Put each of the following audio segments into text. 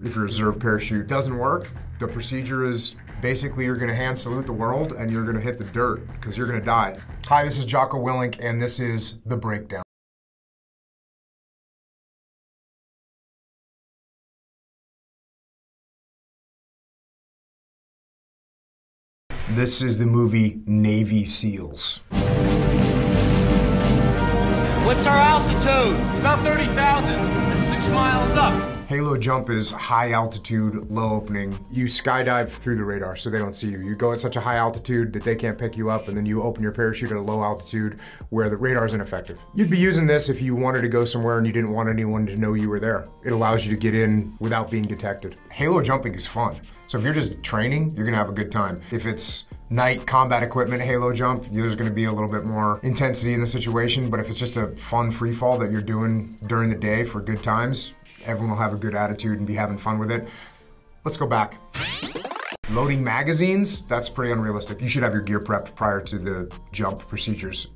If your reserve parachute doesn't work, the procedure is basically you're gonna hand salute the world and you're gonna hit the dirt because you're gonna die. Hi, this is Jocko Willink and this is The Breakdown. This is the movie Navy SEALs. What's our altitude? It's about 30,000. It's 6 miles up. Halo jump is high altitude, low opening. You skydive through the radar so they don't see you. You go at such a high altitude that they can't pick you up, and then you open your parachute at a low altitude where the radar is ineffective. You'd be using this if you wanted to go somewhere and you didn't want anyone to know you were there. It allows you to get in without being detected. Halo jumping is fun. So if you're just training, you're gonna have a good time. If it's night combat equipment halo jump, there's gonna be a little bit more intensity in the situation, but if it's just a fun free fall that you're doing during the day for good times, everyone will have a good attitude and be having fun with it. Let's go back. Loading magazines, that's pretty unrealistic. You should have your gear prepped prior to the jump procedures.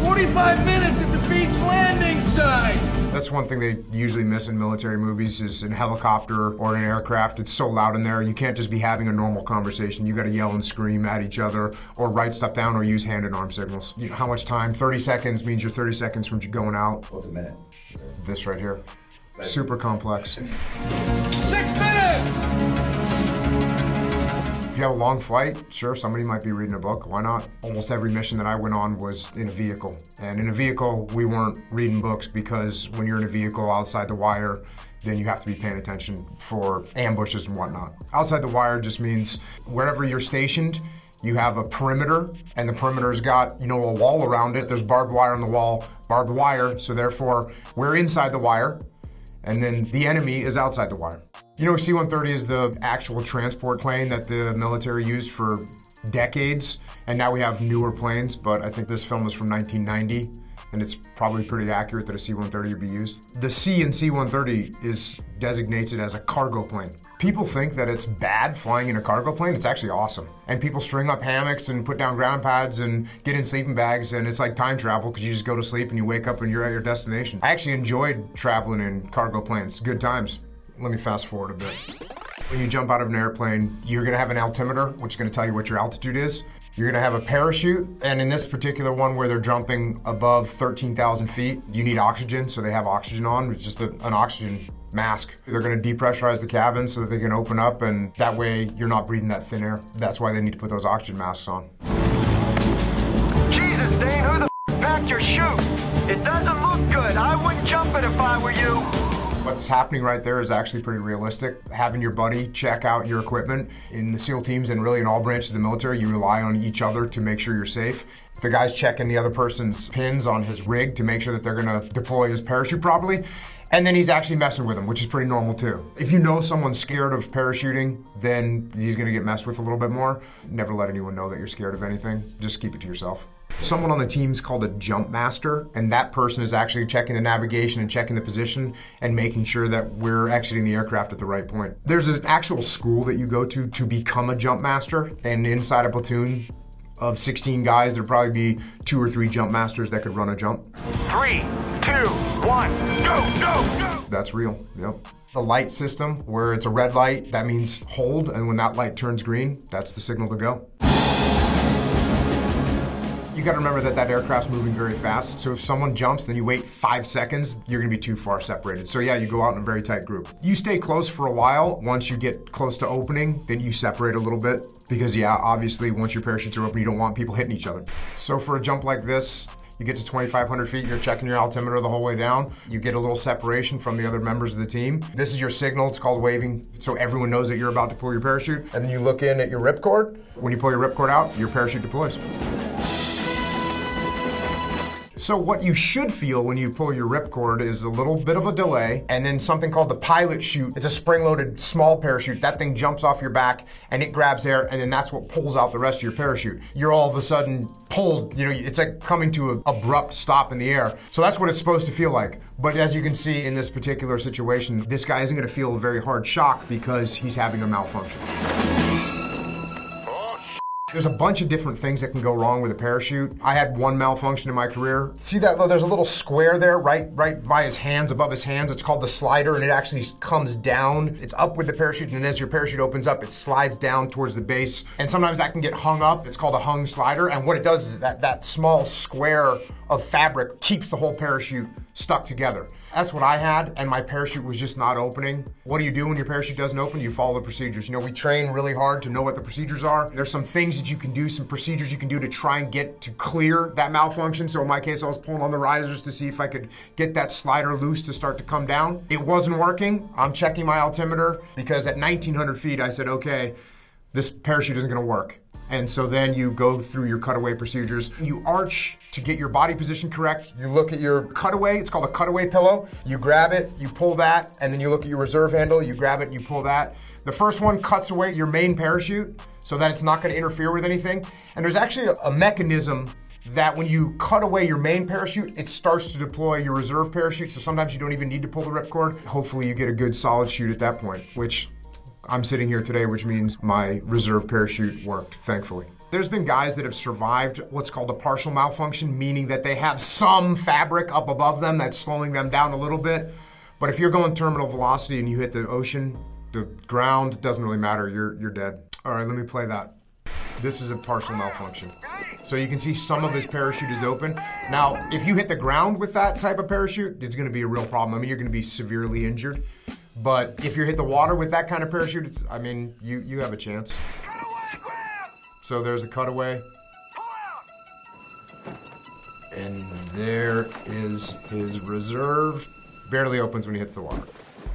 45 minutes at the beach landing site! That's one thing they usually miss in military movies is in a helicopter or an aircraft. It's so loud in there, you can't just be having a normal conversation. You gotta yell and scream at each other or write stuff down or use hand and arm signals. You know how much time? 30 seconds means you're 30 seconds from going out. What's a minute? This right here. Super complex. 6 minutes! If you have a long flight, sure, somebody might be reading a book, why not? Almost every mission that I went on was in a vehicle. And in a vehicle, we weren't reading books because when you're in a vehicle outside the wire, then you have to be paying attention for ambushes and whatnot. Outside the wire just means wherever you're stationed, you have a perimeter, and the perimeter's got, you know, a wall around it. There's barbed wire on the wall, barbed wire, so therefore, we're inside the wire, and then the enemy is outside the wire. You know, C-130 is the actual transport plane that the military used for decades, and now we have newer planes, but I think this film is from 1990, and it's probably pretty accurate that a C-130 would be used. The C in C-130 is designated as a cargo plane. People think that it's bad flying in a cargo plane. It's actually awesome. And people string up hammocks and put down ground pads and get in sleeping bags, and it's like time travel because you just go to sleep and you wake up and you're at your destination. I actually enjoyed traveling in cargo planes. Good times. Let me fast forward a bit. When you jump out of an airplane, you're gonna have an altimeter, which is gonna tell you what your altitude is. You're gonna have a parachute, and in this particular one where they're jumping above 13,000 feet, you need oxygen, so they have oxygen on. It's just an oxygen mask. They're gonna depressurize the cabin so that they can open up, and that way you're not breathing that thin air. That's why they need to put those oxygen masks on. Jesus, Dane, who the packed your chute? It doesn't look good. I wouldn't jump it if I were you. What's happening right there is actually pretty realistic. Having your buddy check out your equipment. In the SEAL teams and really in all branches of the military, you rely on each other to make sure you're safe. The guy's checking the other person's pins on his rig to make sure that they're gonna deploy his parachute properly. And then he's actually messing with them, which is pretty normal too. If you know someone's scared of parachuting, then he's gonna get messed with a little bit more. Never let anyone know that you're scared of anything. Just keep it to yourself. Someone on the team is called a jump master, and that person is actually checking the navigation and checking the position and making sure that we're exiting the aircraft at the right point. There's an actual school that you go to become a jump master, and inside a platoon of 16 guys, there'd probably be 2 or 3 jump masters that could run a jump. 3, 2, 1, go, go, go! That's real, yep. The light system, where it's a red light, that means hold, and when that light turns green, that's the signal to go. You gotta remember that that aircraft's moving very fast, so if someone jumps, then you wait 5 seconds, you're gonna be too far separated. So yeah, you go out in a very tight group. You stay close for a while. Once you get close to opening, then you separate a little bit, because yeah, obviously once your parachutes are open, you don't want people hitting each other. So for a jump like this, you get to 2,500 feet, you're checking your altimeter the whole way down. You get a little separation from the other members of the team. This is your signal, it's called waving, so everyone knows that you're about to pull your parachute. And then you look in at your ripcord. When you pull your ripcord out, your parachute deploys. So what you should feel when you pull your ripcord is a little bit of a delay, and then something called the pilot chute. It's a spring-loaded small parachute. That thing jumps off your back and it grabs air, and then that's what pulls out the rest of your parachute. You're all of a sudden pulled, you know, it's like coming to an abrupt stop in the air. So that's what it's supposed to feel like. But as you can see in this particular situation, this guy isn't gonna feel a very hard shock because he's having a malfunction. There's a bunch of different things that can go wrong with a parachute. I had one malfunction in my career. See that? There's a little square there, right by his hands, above his hands. It's called the slider, and it actually comes down. It's up with the parachute, and as your parachute opens up, it slides down towards the base. And sometimes that can get hung up. It's called a hung slider. And what it does is that small square of fabric keeps the whole parachute stuck together. That's what I had, and my parachute was just not opening. What do you do when your parachute doesn't open? You follow the procedures. You know, we train really hard to know what the procedures are. There's some things that you can do, some procedures you can do to try and get to clear that malfunction. So in my case, I was pulling on the risers to see if I could get that slider loose to start to come down. It wasn't working. I'm checking my altimeter because at 1,900 feet, I said, okay, this parachute isn't gonna work. And so then you go through your cutaway procedures. You arch to get your body position correct. You look at your cutaway, it's called a cutaway pillow. You grab it, you pull that, and then you look at your reserve handle, you grab it and you pull that. The first one cuts away your main parachute so that it's not gonna interfere with anything. And there's actually a mechanism that when you cut away your main parachute, it starts to deploy your reserve parachute, so sometimes you don't even need to pull the ripcord. Hopefully you get a good solid shoot at that point, which I'm sitting here today, which means my reserve parachute worked, thankfully. There's been guys that have survived what's called a partial malfunction, meaning that they have some fabric up above them that's slowing them down a little bit. But if you're going terminal velocity and you hit the ocean, the ground, it doesn't really matter, you're dead. All right, let me play that. This is a partial malfunction. So you can see some of his parachute is open. Now, if you hit the ground with that type of parachute, it's gonna be a real problem. I mean, you're gonna be severely injured. But if you hit the water with that kind of parachute, you have a chance. So there's a cutaway. And there is his reserve. Barely opens when he hits the water.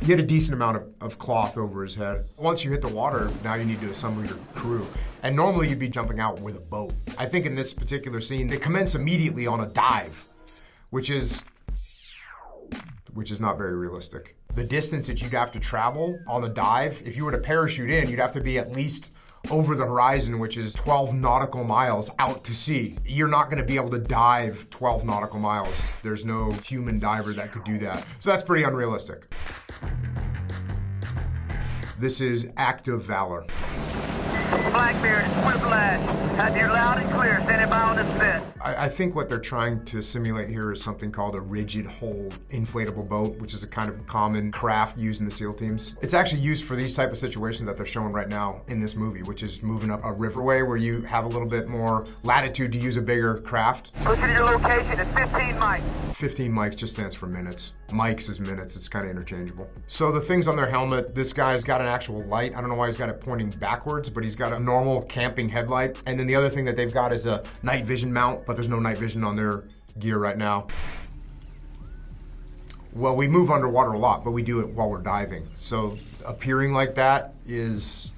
You get a decent amount of cloth over his head. Once you hit the water, now you need to assemble your crew. And normally you'd be jumping out with a boat. I think in this particular scene, they commence immediately on a dive, which is not very realistic. The distance that you'd have to travel on the dive, if you were to parachute in, you'd have to be at least over the horizon, which is 12 nautical miles out to sea. You're not gonna be able to dive 12 nautical miles. There's no human diver that could do that. So that's pretty unrealistic. This is act of valor. Blackbeard, Whiplash. Have you loud and clear. Standing by on this set. I think what they're trying to simulate here is something called a rigid hull inflatable boat, which is a kind of common craft used in the SEAL teams. It's actually used for these type of situations that they're showing right now in this movie, which is moving up a riverway where you have a little bit more latitude to use a bigger craft. Push to your location at 15 mics. 15 mics just stands for minutes. Mics is minutes, it's kind of interchangeable. So the things on their helmet, this guy's got an actual light. I don't know why he's got it pointing backwards, but he's got a normal camping headlight. And then the other thing that they've got is a night vision mount, but there's no night vision on their gear right now. Well, we move underwater a lot, but we do it while we're diving. So appearing like that is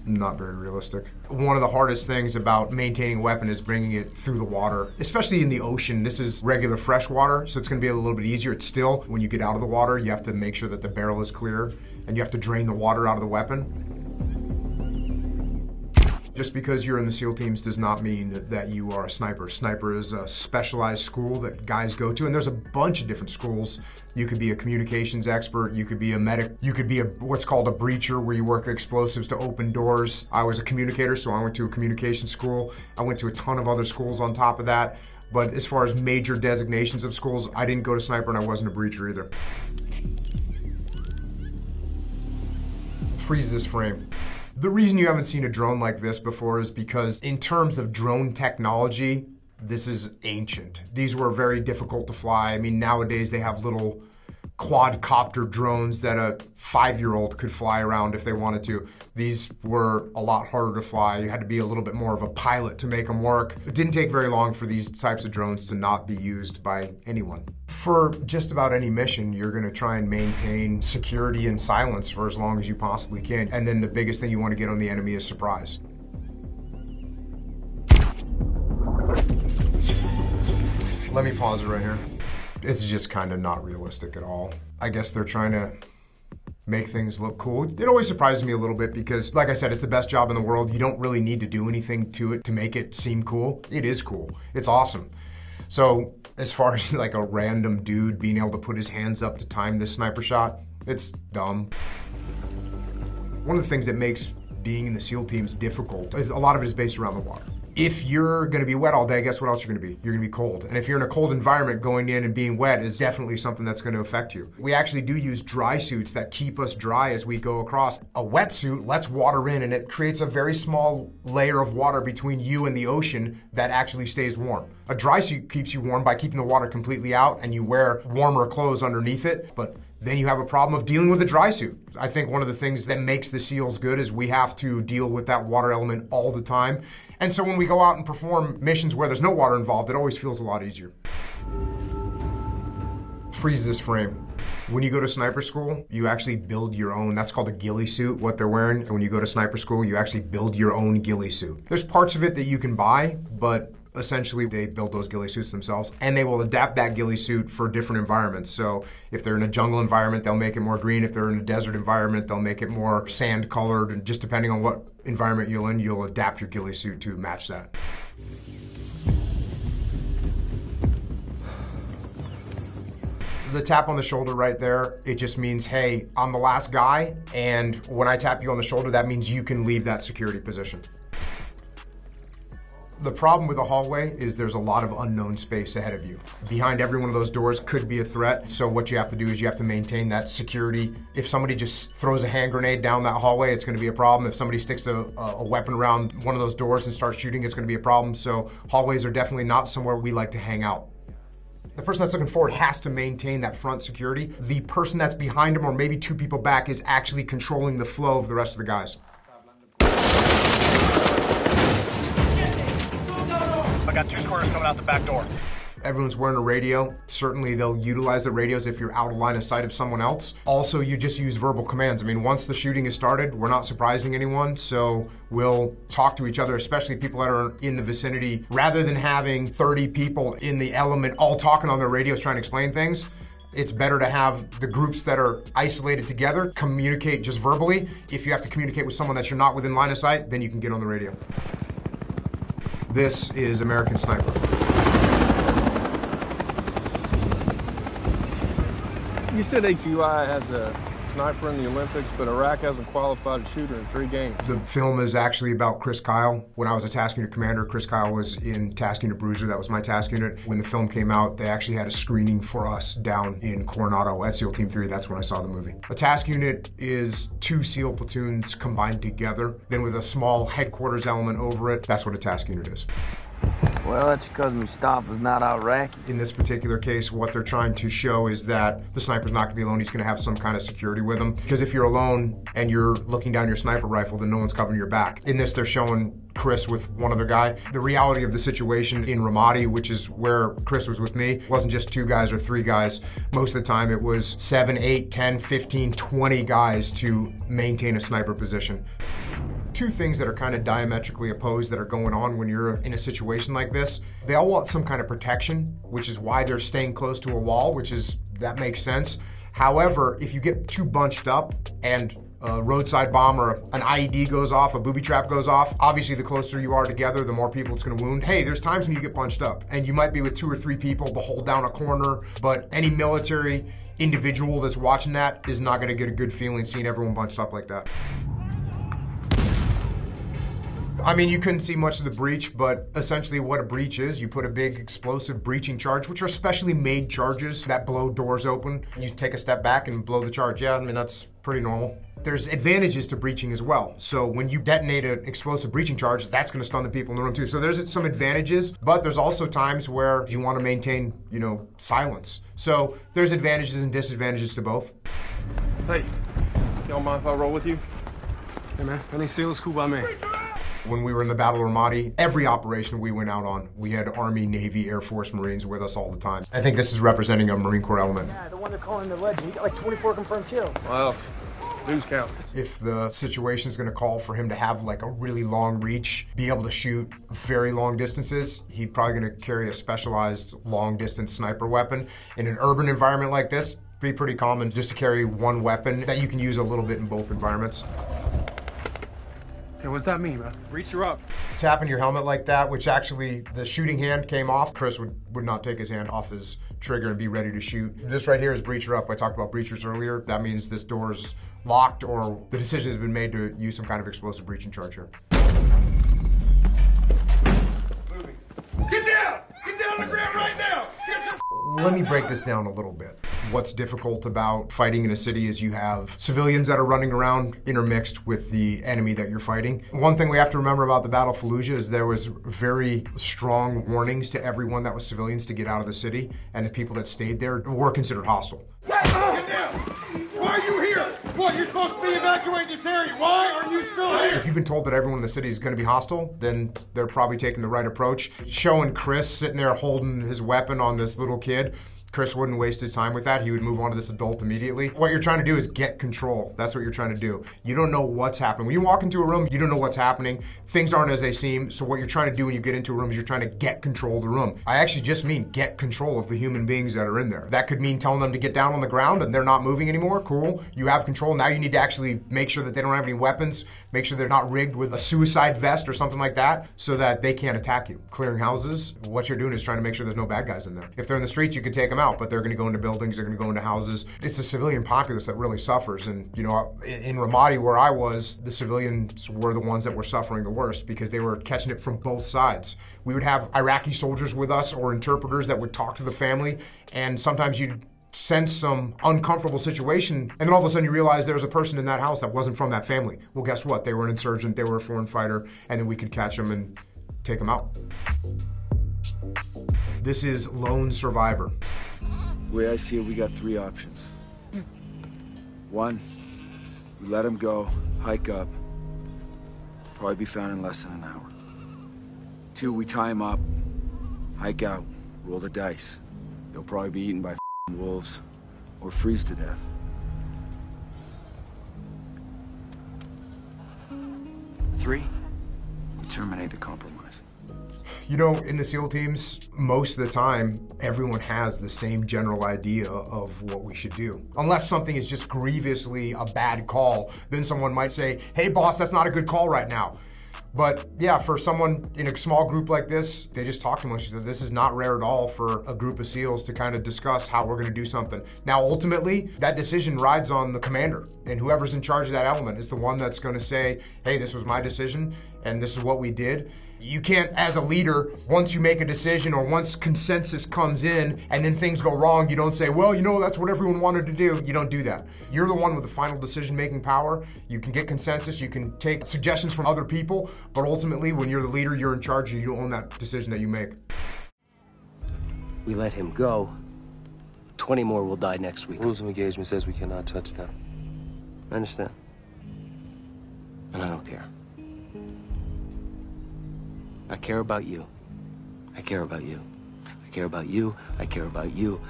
not very realistic. One of the hardest things about maintaining a weapon is bringing it through the water, especially in the ocean. This is regular fresh water, so it's gonna be a little bit easier. It's still, when you get out of the water, you have to make sure that the barrel is clear, and you have to drain the water out of the weapon. Just because you're in the SEAL teams does not mean that you are a sniper. Sniper is a specialized school that guys go to, and there's a bunch of different schools. You could be a communications expert, you could be a medic, you could be what's called a breacher, where you work with explosives to open doors. I was a communicator, so I went to a communication school. I went to a ton of other schools on top of that. But as far as major designations of schools, I didn't go to sniper and I wasn't a breacher either. Freeze this frame. The reason you haven't seen a drone like this before is because in terms of drone technology, this is ancient. These were very difficult to fly. I mean, nowadays they have little quadcopter drones that a 5-year-old could fly around if they wanted to. These were a lot harder to fly. You had to be a little bit more of a pilot to make them work. It didn't take very long for these types of drones to not be used by anyone. For just about any mission, you're gonna try and maintain security and silence for as long as you possibly can. And then the biggest thing you want to get on the enemy is surprise. Let me pause it right here. It's just kind of not realistic at all. I guess they're trying to make things look cool. It always surprises me a little bit because, like I said, it's the best job in the world. You don't really need to do anything to it to make it seem cool. It is cool. It's awesome. So as far as like a random dude being able to put his hands up to time this sniper shot, it's dumb. One of the things that makes being in the SEAL team is difficult is a lot of it is based around the water. If you're going to be wet all day, guess what else you're going to be? You're going to be cold. And if you're in a cold environment, going in and being wet is definitely something that's going to affect you. We actually do use dry suits that keep us dry as we go across. A wetsuit lets water in, and it creates a very small layer of water between you and the ocean that actually stays warm. A dry suit keeps you warm by keeping the water completely out, and you wear warmer clothes underneath it, but then you have a problem of dealing with a dry suit. I think one of the things that makes the SEALs good is we have to deal with that water element all the time. And so when we go out and perform missions where there's no water involved, it always feels a lot easier. Freeze this frame. When you go to sniper school, you actually build your own, that's called a ghillie suit, what they're wearing. And when you go to sniper school, you actually build your own ghillie suit. There's parts of it that you can buy, but essentially they build those ghillie suits themselves, and they will adapt that ghillie suit for different environments. So if they're in a jungle environment, they'll make it more green. If they're in a desert environment, they'll make it more sand colored. And just depending on what environment you're in, you'll adapt your ghillie suit to match that. The tap on the shoulder right there, it just means, hey, I'm the last guy, and when I tap you on the shoulder, that means you can leave that security position. The problem with a hallway is there's a lot of unknown space ahead of you. Behind every one of those doors could be a threat, so what you have to do is you have to maintain that security. If somebody just throws a hand grenade down that hallway, it's going to be a problem. If somebody sticks a weapon around one of those doors and starts shooting, it's going to be a problem. So hallways are definitely not somewhere we like to hang out. The person that's looking forward has to maintain that front security. The person that's behind them, or maybe two people back, is actually controlling the flow of the rest of the guys. I got 2 squares coming out the back door. Everyone's wearing a radio. Certainly they'll utilize the radios if you're out of line of sight of someone else. Also, you just use verbal commands. I mean, once the shooting is started, we're not surprising anyone, so we'll talk to each other, especially people that are in the vicinity. Rather than having 30 people in the element all talking on their radios trying to explain things, it's better to have the groups that are isolated together communicate just verbally. If you have to communicate with someone that you're not within line of sight, then you can get on the radio. This is American Sniper. You said AQI has a sniper in the Olympics, but Iraq hasn't qualified a shooter in 3 games. The film is actually about Chris Kyle. When I was a task unit commander, Chris Kyle was in task unit Bruiser. That was my task unit. When the film came out, they actually had a screening for us down in Coronado at SEAL Team 3. That's when I saw the movie. A task unit is 2 SEAL platoons combined together, then with a small headquarters element over it. That's what a task unit is. Well, that's because Mustafa's not Iraqi. In this particular case, what they're trying to show is that the sniper's not going to be alone. He's going to have some kind of security with him. Because if you're alone and you're looking down your sniper rifle, then no one's covering your back. In this, they're showing Chris with one other guy. The reality of the situation in Ramadi, which is where Chris was with me, wasn't just 2 guys or 3 guys. Most of the time, it was 7, 8, 10, 15, 20 guys to maintain a sniper position. 2 things that are kind of diametrically opposed that are going on when you're in a situation like this. They all want some kind of protection, which is why they're staying close to a wall, that makes sense. However, if you get too bunched up and a roadside bomb or an IED goes off, a booby trap goes off, obviously the closer you are together, the more people it's going to wound. Hey, there's times when you get bunched up and you might be with 2 or 3 people to hold down a corner, but any military individual that's watching that is not going to get a good feeling seeing everyone bunched up like that. I mean, you couldn't see much of the breach, but essentially what a breach is, you put a big explosive breaching charge, which are specially made charges that blow doors open. You take a step back and blow the charge. Yeah, I mean, that's pretty normal. There's advantages to breaching as well. So when you detonate an explosive breaching charge, that's going to stun the people in the room too. So there's some advantages, but there's also times where you want to maintain, silence. So there's advantages and disadvantages to both. Hey, y'all mind if I roll with you? Hey man, any SEALs? Cool by me. When we were in the Battle of Ramadi, every operation we went out on, we had Army, Navy, Air Force, Marines with us all the time. I think this is representing a Marine Corps element. Yeah, the one they're calling the legend. He got like 24 confirmed kills. Well, news count. If the situation is going to call for him to have like a really long reach, be able to shoot very long distances, he's probably going to carry a specialized long distance sniper weapon. In an urban environment like this, it'd be pretty common just to carry one weapon that you can use a little bit in both environments. Hey, what's that mean, man? Reach her up. Tapping your helmet like that, which actually the shooting hand came off. Chris would not take his hand off his trigger and be ready to shoot. This right here is breacher up. I talked about breachers earlier. That means this door's locked or the decision has been made to use some kind of explosive breach in charge here. Get down! Get down on the ground right now! Get your Let me break this down a little bit. What's difficult about fighting in a city is you have civilians that are running around intermixed with the enemy that you're fighting. One thing we have to remember about the Battle of Fallujah is there was very strong warnings to everyone that was civilians to get out of the city, and the people that stayed there were considered hostile. Get down! Why are you here? What, you're supposed to be evacuating this area. Why are you still here? If you've been told that everyone in the city is going to be hostile, then they're probably taking the right approach. Showing Chris sitting there holding his weapon on this little kid, Chris wouldn't waste his time with that. He would move on to this adult immediately. What you're trying to do is get control. That's what you're trying to do. You don't know what's happening. When you walk into a room, you don't know what's happening. Things aren't as they seem. So what you're trying to do when you get into a room is you're trying to get control of the room. I actually just mean get control of the human beings that are in there. That could mean telling them to get down on the ground and they're not moving anymore. Cool. You have control. Now you need to actually make sure that they don't have any weapons. Make sure they're not rigged with a suicide vest or something like that so that they can't attack you. Clearing houses, what you're doing is trying to make sure there's no bad guys in there. If they're in the streets, you can take them out, but they're going to go into buildings, they're going to go into houses. It's the civilian populace that really suffers. And, you know, in Ramadi, where I was, the civilians were the ones that were suffering the worst because they were catching it from both sides. We would have Iraqi soldiers with us or interpreters that would talk to the family, and sometimes you'd sense some uncomfortable situation, and then all of a sudden you realize there was a person in that house that wasn't from that family. Well, guess what? They were an insurgent, they were a foreign fighter, and then we could catch them and take them out. This is Lone Survivor. The way I see it, we got three options. One, we let him go, hike up, probably be found in less than an hour. Two, we tie him up, hike out, roll the dice. They'll probably be eaten by wolves or freeze to death. Three, we terminate the compromise. You know, in the SEAL teams, most of the time, everyone has the same general idea of what we should do. Unless something is just grievously a bad call, then someone might say, hey boss, that's not a good call right now. But yeah, for someone in a small group like this, they just talk amongst each other. This is not rare at all for a group of SEALs to kind of discuss how we're gonna do something. Now, ultimately, that decision rides on the commander, and whoever's in charge of that element is the one that's gonna say, hey, this was my decision, and this is what we did. You can't, as a leader, once you make a decision or once consensus comes in and then things go wrong, you don't say, well, you know, that's what everyone wanted to do. You don't do that. You're the one with the final decision-making power. You can get consensus, you can take suggestions from other people, but ultimately, when you're the leader, you're in charge and you own that decision that you make. We let him go. 20 more will die next week. Rules of engagement says we cannot touch them. I understand. And I don't care. I care about you. I care about you. I care about you. I care about you.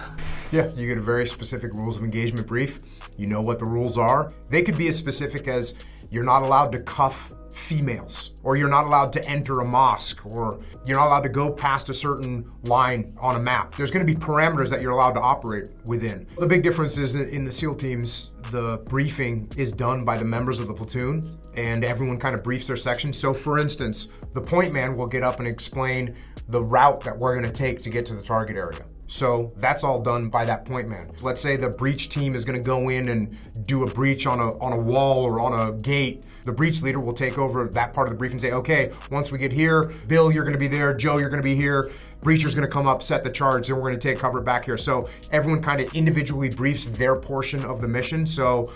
Yeah, you get a very specific rules of engagement brief. You know what the rules are. They could be as specific as you're not allowed to cuff females, or you're not allowed to enter a mosque, or you're not allowed to go past a certain line on a map. There's going to be parameters that you're allowed to operate within. The big difference is that in the SEAL teams, the briefing is done by the members of the platoon, and everyone kind of briefs their section. So for instance, the point man will get up and explain the route that we're going to take to get to the target area. So that's all done by that point man. Let's say the breach team is gonna go in and do a breach on a wall or on a gate. The breach leader will take over that part of the brief and say, okay, once we get here, Bill, you're gonna be there, Joe, you're gonna be here, breacher's gonna come up, set the charge, then we're gonna take cover back here. So everyone kind of individually briefs their portion of the mission. So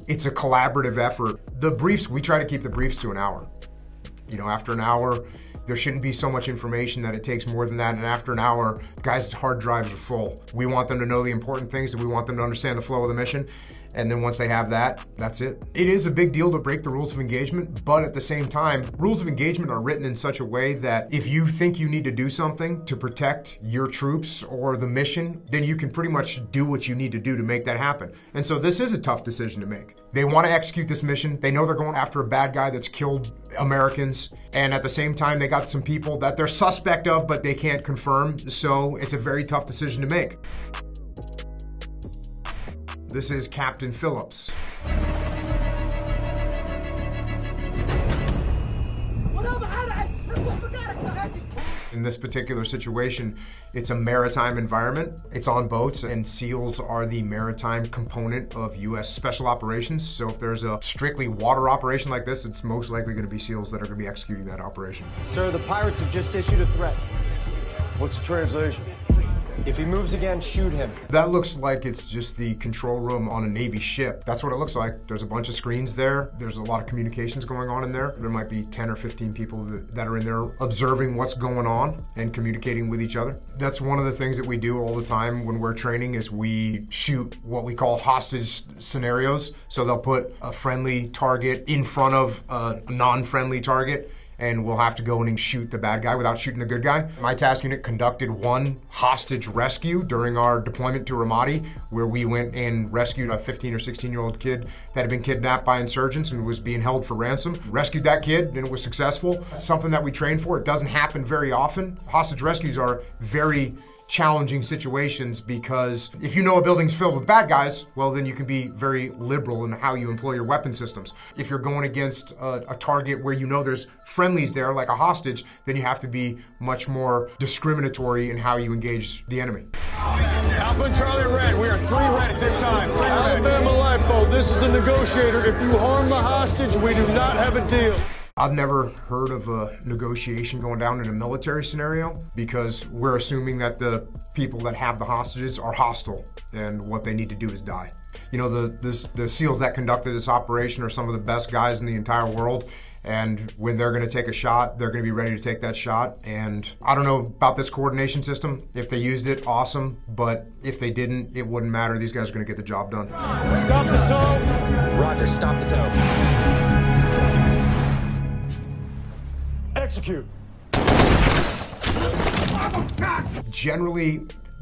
it's a collaborative effort. The briefs, we try to keep the briefs to an hour. You know, after an hour, there shouldn't be so much information that it takes more than that, and after an hour, guys' hard drives are full. We want them to know the important things, and we want them to understand the flow of the mission, and then once they have that, that's it. It is a big deal to break the rules of engagement, but at the same time, rules of engagement are written in such a way that if you think you need to do something to protect your troops or the mission, then you can pretty much do what you need to do to make that happen. And so this is a tough decision to make. They want to execute this mission. They know they're going after a bad guy that's killed Americans, and at the same time, they got some people that they're suspect of, but they can't confirm, so it's a very tough decision to make. This is Captain Phillips. In this particular situation, it's a maritime environment. It's on boats, and SEALs are the maritime component of U.S. Special Operations. So if there's a strictly water operation like this, it's most likely going to be SEALs that are going to be executing that operation. Sir, the pirates have just issued a threat. What's the translation? If he moves again, shoot him. That looks like it's just the control room on a Navy ship. That's what it looks like. There's a bunch of screens there. There's a lot of communications going on in there. There might be 10 or 15 people that are in there observing what's going on and communicating with each other. That's one of the things that we do all the time when we're training is we shoot what we call hostage scenarios. So they'll put a friendly target in front of a non-friendly target, and we'll have to go in and shoot the bad guy without shooting the good guy. My task unit conducted one hostage rescue during our deployment to Ramadi, where we went and rescued a 15 or 16-year-old kid that had been kidnapped by insurgents and was being held for ransom. Rescued that kid, and it was successful. It's something that we train for. It doesn't happen very often. Hostage rescues are very challenging situations because if you know a building's filled with bad guys, well, then you can be very liberal in how you employ your weapon systems. If you're going against a target where you know there's friendlies there, like a hostage, then you have to be much more discriminatory in how you engage the enemy. Alpha and Charlie Red, we are 3 red at this time. 3 red. Alabama Lifeboat, this is the negotiator. If you harm the hostage, we do not have a deal. I've never heard of a negotiation going down in a military scenario because we're assuming that the people that have the hostages are hostile and what they need to do is die. You know, the SEALs that conducted this operation are some of the best guys in the entire world, and when they're gonna take a shot, they're gonna be ready to take that shot. And I don't know about this coordination system. If they used it, awesome, but if they didn't, it wouldn't matter. These guys are gonna get the job done. Stop the tow. Roger, stop the tow. Execute. Generally,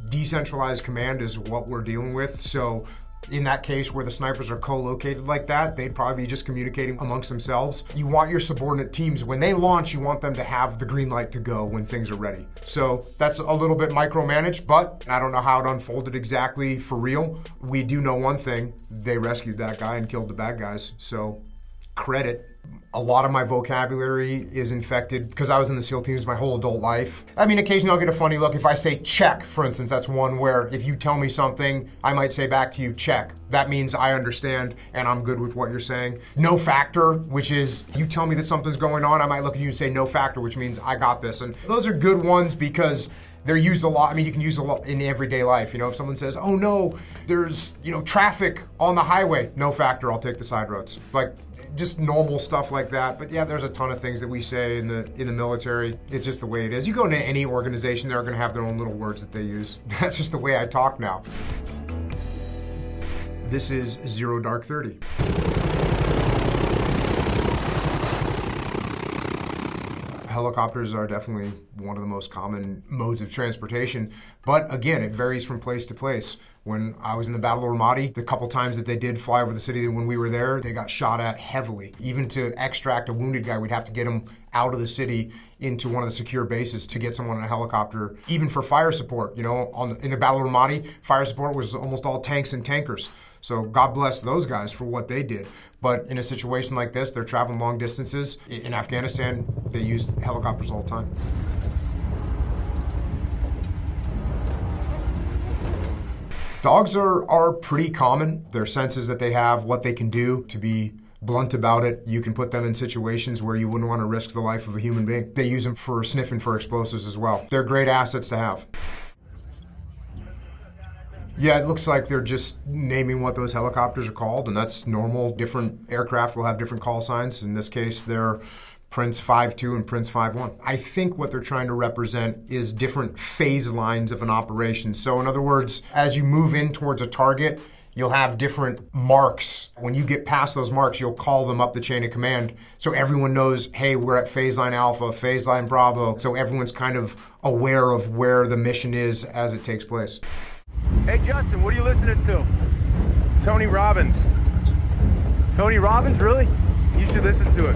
decentralized command is what we're dealing with. So in that case where the snipers are co-located like that, they'd probably be just communicating amongst themselves. You want your subordinate teams, when they launch, you want them to have the green light to go when things are ready. So that's a little bit micromanaged, but I don't know how it unfolded exactly for real. We do know one thing, they rescued that guy and killed the bad guys, so credit. A lot of my vocabulary is infected because I was in the SEAL teams my whole adult life. I mean, occasionally I'll get a funny look. If I say check, for instance, that's one where if you tell me something, I might say back to you, check. That means I understand and I'm good with what you're saying. No factor, which is you tell me that something's going on, I might look at you and say no factor, which means I got this. And those are good ones because they're used a lot. I mean, you can use a lot in everyday life. You know, if someone says, oh no, there's, you know, traffic on the highway, no factor, I'll take the side roads. Like, just normal stuff like that. But yeah, there's a ton of things that we say in the military. It's just the way it is. You go into any organization, they're gonna have their own little words that they use. That's just the way I talk now. This is 0 Dark 30. Helicopters are definitely one of the most common modes of transportation, but again, it varies from place to place. When I was in the Battle of Ramadi, the couple times that they did fly over the city when we were there, they got shot at heavily. Even to extract a wounded guy, we'd have to get him out of the city into one of the secure bases to get someone in a helicopter. Even for fire support, you know, in the Battle of Ramadi, fire support was almost all tanks and tankers. So God bless those guys for what they did. But in a situation like this, they're traveling long distances. In Afghanistan, they used helicopters all the time. Dogs are pretty common. Their senses that they have, what they can do, to be blunt about it, you can put them in situations where you wouldn't want to risk the life of a human being. They use them for sniffing for explosives as well. They're great assets to have. Yeah, it looks like they're just naming what those helicopters are called, and that's normal. Different aircraft will have different call signs. In this case, they're Prince 5-2 and Prince 5-1. I think what they're trying to represent is different phase lines of an operation. So in other words, as you move in towards a target, you'll have different marks. When you get past those marks, you'll call them up the chain of command. So everyone knows, hey, we're at phase line Alpha, phase line Bravo. So everyone's kind of aware of where the mission is as it takes place. Hey, Justin, what are you listening to? Tony Robbins. Tony Robbins, really? You should listen to it.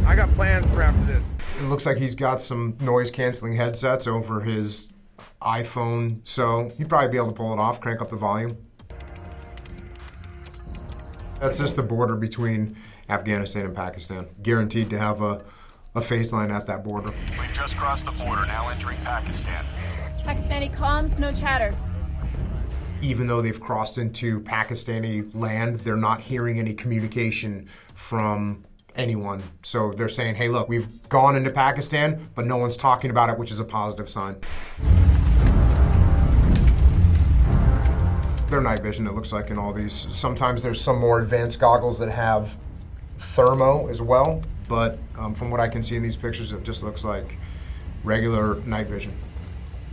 I got plans for after this. It looks like he's got some noise-canceling headsets over his iPhone, so he'd probably be able to pull it off, crank up the volume. That's just the border between Afghanistan and Pakistan. Guaranteed to have a a phase line at that border. We've just crossed the border, now entering Pakistan. Pakistani comms, no chatter. Even though they've crossed into Pakistani land, they're not hearing any communication from anyone. So they're saying, hey, look, we've gone into Pakistan, but no one's talking about it, which is a positive sign. Their night vision, it looks like, in all these. Sometimes there's some more advanced goggles that have thermo as well, but from what I can see in these pictures, it just looks like regular night vision.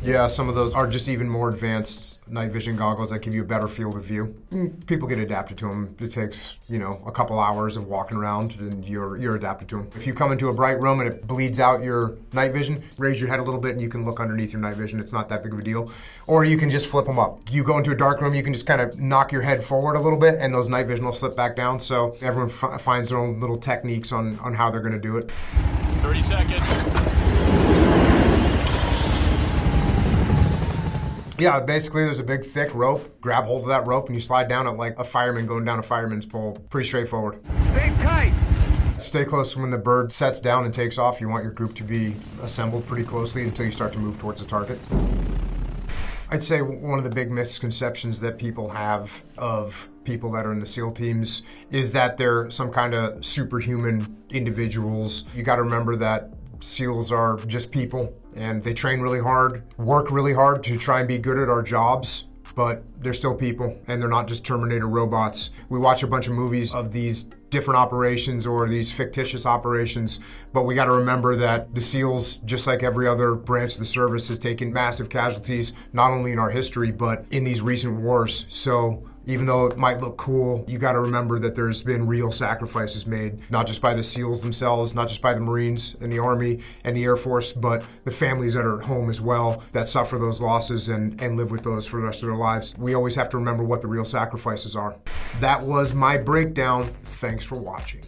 Yeah, some of those are just even more advanced night vision goggles that give you a better field of view. People get adapted to them. It takes, you know, a couple hours of walking around and you're adapted to them. If you come into a bright room and it bleeds out your night vision, raise your head a little bit and you can look underneath your night vision. It's not that big of a deal. Or you can just flip them up. You go into a dark room, you can just kind of knock your head forward a little bit and those night vision will slip back down. So everyone finds their own little techniques on how they're gonna do it. 30 seconds. Yeah, basically there's a big thick rope. Grab hold of that rope and you slide down it like a fireman going down a fireman's pole. Pretty straightforward. Stay tight. Stay close when the bird sets down and takes off. You want your group to be assembled pretty closely until you start to move towards the target. I'd say one of the big misconceptions that people have of people that are in the SEAL teams is that they're some kind of superhuman individuals. You gotta remember that SEALs are just people and they train really hard, work really hard to try and be good at our jobs, but they're still people and they're not just Terminator robots. We watch a bunch of movies of these different operations or these fictitious operations, but we gotta remember that the SEALs, just like every other branch of the service, has taken massive casualties, not only in our history, but in these recent wars. So even though it might look cool, you gotta remember that there's been real sacrifices made, not just by the SEALs themselves, not just by the Marines and the Army and the Air Force, but the families that are at home as well that suffer those losses and live with those for the rest of their lives. We always have to remember what the real sacrifices are. That was my breakdown. Thanks for watching.